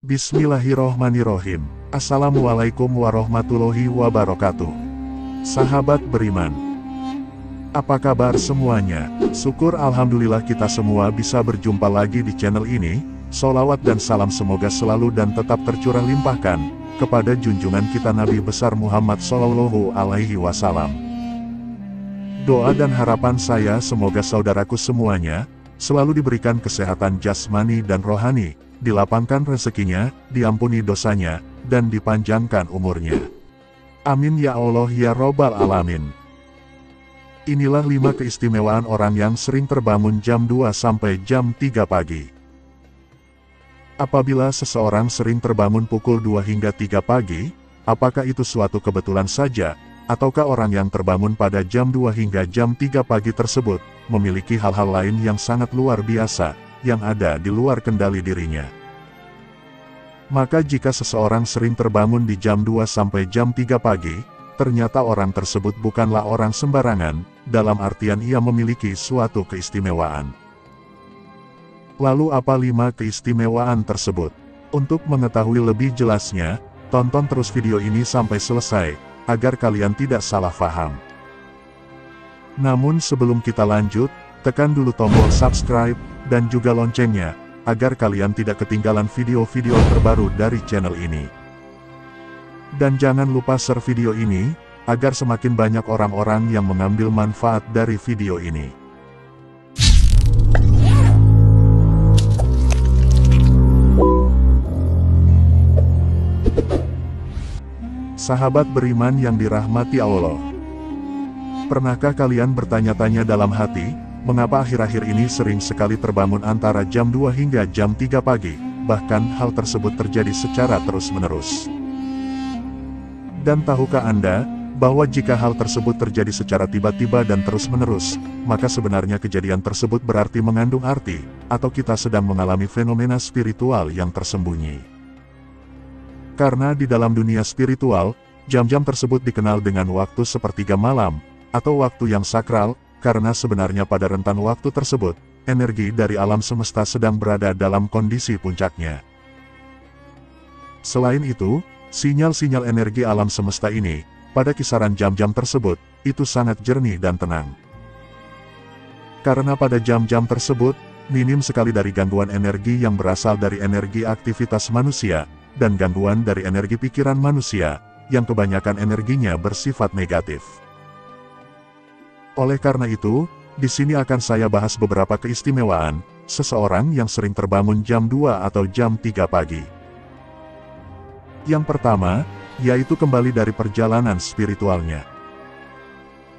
Bismillahirrohmanirrohim. Assalamualaikum warahmatullahi wabarakatuh. Sahabat beriman, apa kabar semuanya? Syukur alhamdulillah kita semua bisa berjumpa lagi di channel ini. Sholawat dan salam semoga selalu dan tetap tercurah limpahkan kepada junjungan kita Nabi besar Muhammad Shallallahu Alaihi Wasallam. Doa dan harapan saya semoga saudaraku semuanya selalu diberikan kesehatan jasmani dan rohani, dilapangkan rezekinya, diampuni dosanya, dan dipanjangkan umurnya. Amin ya Allah ya Robbal Alamin. Inilah 5 keistimewaan orang yang sering terbangun jam 2 sampai jam 3 pagi. Apabila seseorang sering terbangun pukul 2 hingga 3 pagi, apakah itu suatu kebetulan saja, ataukah orang yang terbangun pada jam 2 hingga jam 3 pagi tersebut, memiliki hal-hal lain yang sangat luar biasa, yang ada di luar kendali dirinya? Maka jika seseorang sering terbangun di jam 2 sampai jam 3 pagi, ternyata orang tersebut bukanlah orang sembarangan, dalam artian ia memiliki suatu keistimewaan. Lalu apa 5 keistimewaan tersebut? Untuk mengetahui lebih jelasnya, tonton terus video ini sampai selesai, agar kalian tidak salah paham. Namun sebelum kita lanjut, tekan dulu tombol subscribe, dan juga loncengnya, agar kalian tidak ketinggalan video-video terbaru dari channel ini. Dan jangan lupa share video ini, agar semakin banyak orang-orang yang mengambil manfaat dari video ini. Sahabat beriman yang dirahmati Allah, pernahkah kalian bertanya-tanya dalam hati, mengapa akhir-akhir ini sering sekali terbangun antara jam 2 hingga jam 3 pagi, bahkan hal tersebut terjadi secara terus-menerus? Dan tahukah Anda, bahwa jika hal tersebut terjadi secara tiba-tiba dan terus-menerus, maka sebenarnya kejadian tersebut berarti mengandung arti, atau kita sedang mengalami fenomena spiritual yang tersembunyi. Karena di dalam dunia spiritual, jam-jam tersebut dikenal dengan waktu sepertiga malam, atau waktu yang sakral, karena sebenarnya pada rentan waktu tersebut, energi dari alam semesta sedang berada dalam kondisi puncaknya. Selain itu, sinyal-sinyal energi alam semesta ini, pada kisaran jam-jam tersebut, itu sangat jernih dan tenang. Karena pada jam-jam tersebut, minim sekali dari gangguan energi yang berasal dari energi aktivitas manusia, dan gangguan dari energi pikiran manusia, yang kebanyakan energinya bersifat negatif. Oleh karena itu, di sini akan saya bahas beberapa keistimewaan seseorang yang sering terbangun jam 2 atau jam 3 pagi. Yang pertama, yaitu kembali dari perjalanan spiritualnya.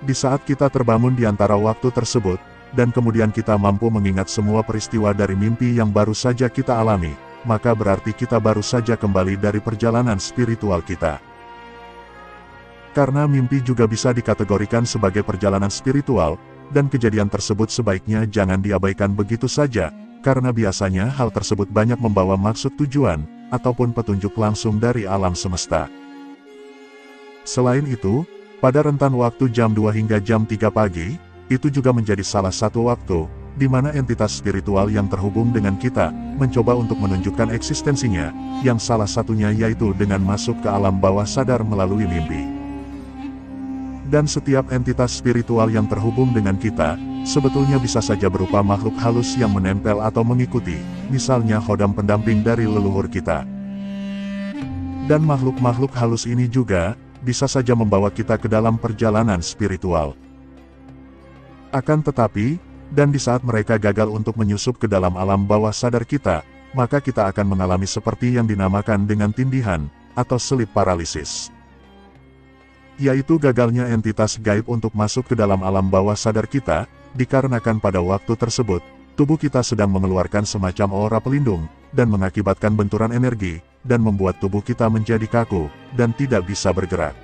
Di saat kita terbangun di antara waktu tersebut, dan kemudian kita mampu mengingat semua peristiwa dari mimpi yang baru saja kita alami, maka berarti kita baru saja kembali dari perjalanan spiritual kita. Karena mimpi juga bisa dikategorikan sebagai perjalanan spiritual, dan kejadian tersebut sebaiknya jangan diabaikan begitu saja, karena biasanya hal tersebut banyak membawa maksud tujuan, ataupun petunjuk langsung dari alam semesta. Selain itu, pada rentan waktu jam 2 hingga jam 3 pagi, itu juga menjadi salah satu waktu, di mana entitas spiritual yang terhubung dengan kita, mencoba untuk menunjukkan eksistensinya, yang salah satunya yaitu dengan masuk ke alam bawah sadar melalui mimpi. Dan setiap entitas spiritual yang terhubung dengan kita, sebetulnya bisa saja berupa makhluk halus yang menempel atau mengikuti, misalnya khodam pendamping dari leluhur kita. Dan makhluk-makhluk halus ini juga, bisa saja membawa kita ke dalam perjalanan spiritual. Akan tetapi, dan di saat mereka gagal untuk menyusup ke dalam alam bawah sadar kita, maka kita akan mengalami seperti yang dinamakan dengan tindihan, atau sleep paralysis. Yaitu gagalnya entitas gaib untuk masuk ke dalam alam bawah sadar kita, dikarenakan pada waktu tersebut, tubuh kita sedang mengeluarkan semacam aura pelindung, dan mengakibatkan benturan energi, dan membuat tubuh kita menjadi kaku, dan tidak bisa bergerak.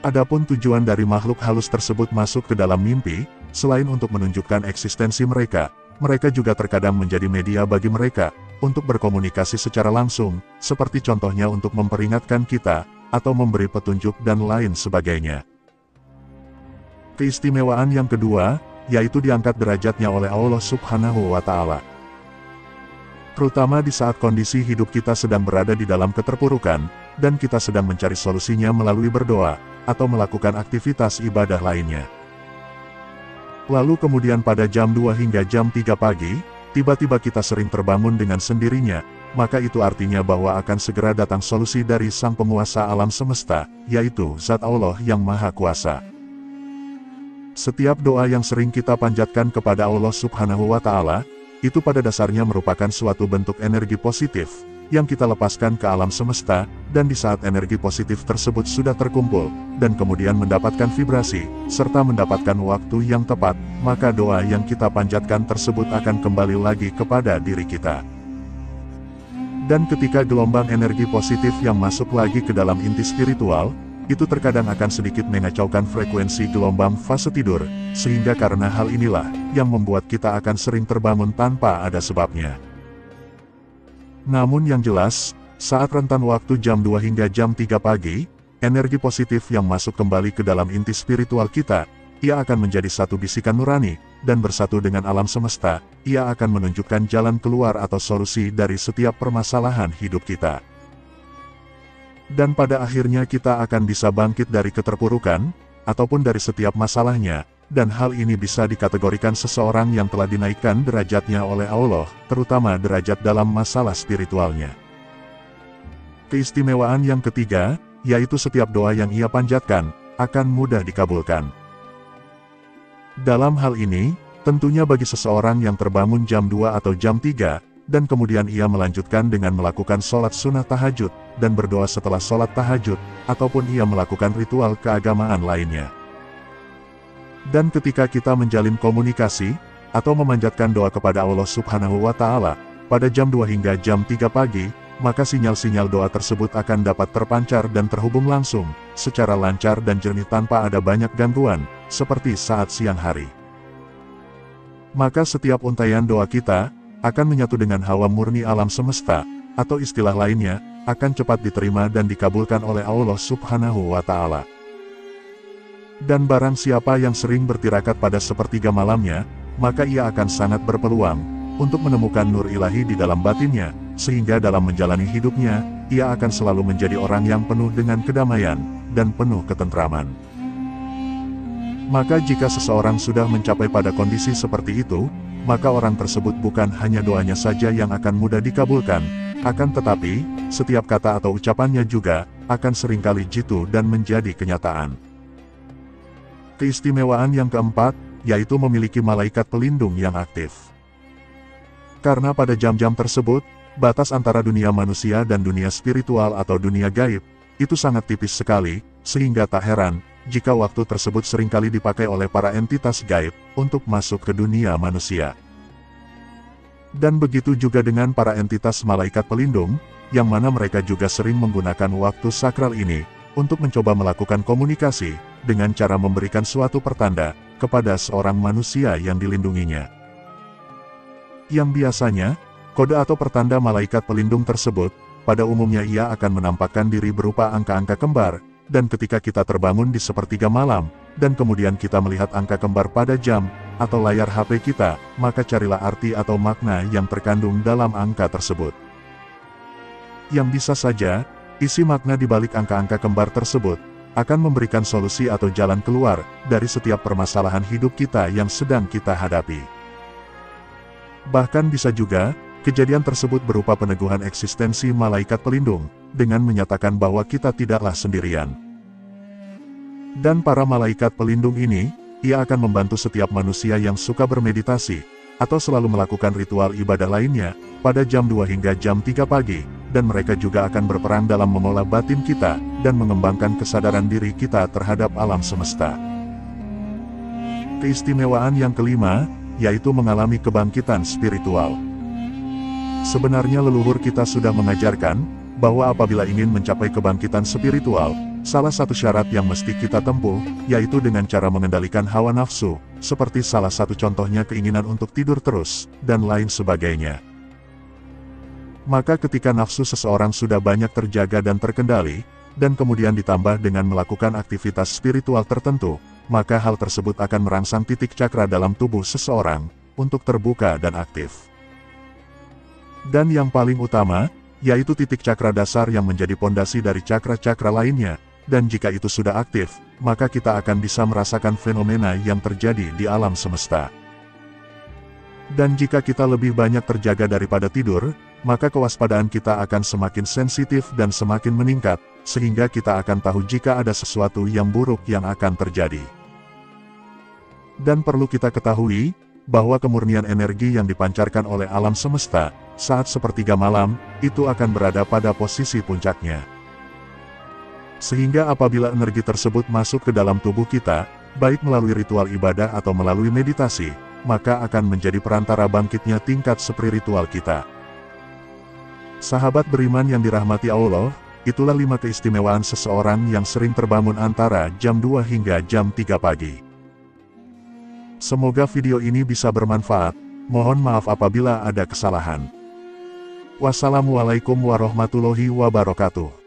Adapun tujuan dari makhluk halus tersebut masuk ke dalam mimpi, selain untuk menunjukkan eksistensi mereka, mereka juga terkadang menjadi media bagi mereka, untuk berkomunikasi secara langsung, seperti contohnya untuk memperingatkan kita, atau memberi petunjuk dan lain sebagainya. Keistimewaan yang kedua, yaitu diangkat derajatnya oleh Allah Subhanahu wa Ta'ala. Terutama di saat kondisi hidup kita sedang berada di dalam keterpurukan, dan kita sedang mencari solusinya melalui berdoa, atau melakukan aktivitas ibadah lainnya. Lalu kemudian pada jam 2 hingga jam 3 pagi, tiba-tiba kita sering terbangun dengan sendirinya, maka itu artinya bahwa akan segera datang solusi dari Sang Penguasa alam semesta, yaitu Zat Allah yang Maha Kuasa. Setiap doa yang sering kita panjatkan kepada Allah Subhanahu wa Ta'ala, itu pada dasarnya merupakan suatu bentuk energi positif, yang kita lepaskan ke alam semesta, dan di saat energi positif tersebut sudah terkumpul, dan kemudian mendapatkan vibrasi, serta mendapatkan waktu yang tepat, maka doa yang kita panjatkan tersebut akan kembali lagi kepada diri kita. Dan ketika gelombang energi positif yang masuk lagi ke dalam inti spiritual, itu terkadang akan sedikit mengacaukan frekuensi gelombang fase tidur, sehingga karena hal inilah, yang membuat kita akan sering terbangun tanpa ada sebabnya. Namun yang jelas, saat rentan waktu jam 2 hingga jam 3 pagi, energi positif yang masuk kembali ke dalam inti spiritual kita, ia akan menjadi satu bisikan nurani, dan bersatu dengan alam semesta, ia akan menunjukkan jalan keluar atau solusi dari setiap permasalahan hidup kita. Dan pada akhirnya kita akan bisa bangkit dari keterpurukan, ataupun dari setiap masalahnya, dan hal ini bisa dikategorikan seseorang yang telah dinaikkan derajatnya oleh Allah, terutama derajat dalam masalah spiritualnya. Keistimewaan yang ketiga, yaitu setiap doa yang ia panjatkan, akan mudah dikabulkan. Dalam hal ini, tentunya bagi seseorang yang terbangun jam 2 atau jam 3, dan kemudian ia melanjutkan dengan melakukan sholat sunnah tahajud, dan berdoa setelah sholat tahajud, ataupun ia melakukan ritual keagamaan lainnya. Dan ketika kita menjalin komunikasi, atau memanjatkan doa kepada Allah Subhanahu wa Ta'ala, pada jam 2 hingga jam 3 pagi, maka sinyal-sinyal doa tersebut akan dapat terpancar dan terhubung langsung, secara lancar dan jernih tanpa ada banyak gangguan, seperti saat siang hari. Maka setiap untaian doa kita, akan menyatu dengan hawa murni alam semesta, atau istilah lainnya, akan cepat diterima dan dikabulkan oleh Allah Subhanahu wa Ta'ala. Dan barang siapa yang sering bertirakat pada sepertiga malamnya, maka ia akan sangat berpeluang untuk menemukan nur ilahi di dalam batinnya, sehingga dalam menjalani hidupnya, ia akan selalu menjadi orang yang penuh dengan kedamaian, dan penuh ketentraman. Maka jika seseorang sudah mencapai pada kondisi seperti itu, maka orang tersebut bukan hanya doanya saja yang akan mudah dikabulkan, akan tetapi, setiap kata atau ucapannya juga, akan seringkali jitu dan menjadi kenyataan. Keistimewaan yang keempat, yaitu memiliki malaikat pelindung yang aktif. Karena pada jam-jam tersebut, batas antara dunia manusia dan dunia spiritual atau dunia gaib, itu sangat tipis sekali, sehingga tak heran, jika waktu tersebut seringkali dipakai oleh para entitas gaib, untuk masuk ke dunia manusia. Dan begitu juga dengan para entitas malaikat pelindung, yang mana mereka juga sering menggunakan waktu sakral ini, untuk mencoba melakukan komunikasi, dengan cara memberikan suatu pertanda, kepada seorang manusia yang dilindunginya. Yang biasanya, kode atau pertanda malaikat pelindung tersebut, pada umumnya ia akan menampakkan diri berupa angka-angka kembar, dan ketika kita terbangun di sepertiga malam, dan kemudian kita melihat angka kembar pada jam, atau layar HP kita, maka carilah arti atau makna yang terkandung dalam angka tersebut. Yang bisa saja, isi makna di balik angka-angka kembar tersebut, akan memberikan solusi atau jalan keluar, dari setiap permasalahan hidup kita yang sedang kita hadapi. Bahkan bisa juga, kejadian tersebut berupa peneguhan eksistensi malaikat pelindung, dengan menyatakan bahwa kita tidaklah sendirian. Dan para malaikat pelindung ini, ia akan membantu setiap manusia yang suka bermeditasi, atau selalu melakukan ritual ibadah lainnya, pada jam 2 hingga jam 3 pagi, dan mereka juga akan berperan dalam mengolah batin kita, dan mengembangkan kesadaran diri kita terhadap alam semesta. Keistimewaan yang kelima, yaitu mengalami kebangkitan spiritual. Sebenarnya leluhur kita sudah mengajarkan, bahwa apabila ingin mencapai kebangkitan spiritual, salah satu syarat yang mesti kita tempuh, yaitu dengan cara mengendalikan hawa nafsu, seperti salah satu contohnya keinginan untuk tidur terus, dan lain sebagainya. Maka ketika nafsu seseorang sudah banyak terjaga dan terkendali, dan kemudian ditambah dengan melakukan aktivitas spiritual tertentu, maka hal tersebut akan merangsang titik cakra dalam tubuh seseorang, untuk terbuka dan aktif. Dan yang paling utama, yaitu titik cakra dasar yang menjadi pondasi dari cakra-cakra lainnya, dan jika itu sudah aktif, maka kita akan bisa merasakan fenomena yang terjadi di alam semesta. Dan jika kita lebih banyak terjaga daripada tidur, maka kewaspadaan kita akan semakin sensitif dan semakin meningkat, sehingga kita akan tahu jika ada sesuatu yang buruk yang akan terjadi. Dan perlu kita ketahui, bahwa kemurnian energi yang dipancarkan oleh alam semesta, saat sepertiga malam, itu akan berada pada posisi puncaknya. Sehingga apabila energi tersebut masuk ke dalam tubuh kita, baik melalui ritual ibadah atau melalui meditasi, maka akan menjadi perantara bangkitnya tingkat spiritual kita. Sahabat beriman yang dirahmati Allah, itulah 5 keistimewaan seseorang yang sering terbangun antara jam 2 hingga jam 3 pagi. Semoga video ini bisa bermanfaat, mohon maaf apabila ada kesalahan. Wassalamualaikum warahmatullahi wabarakatuh.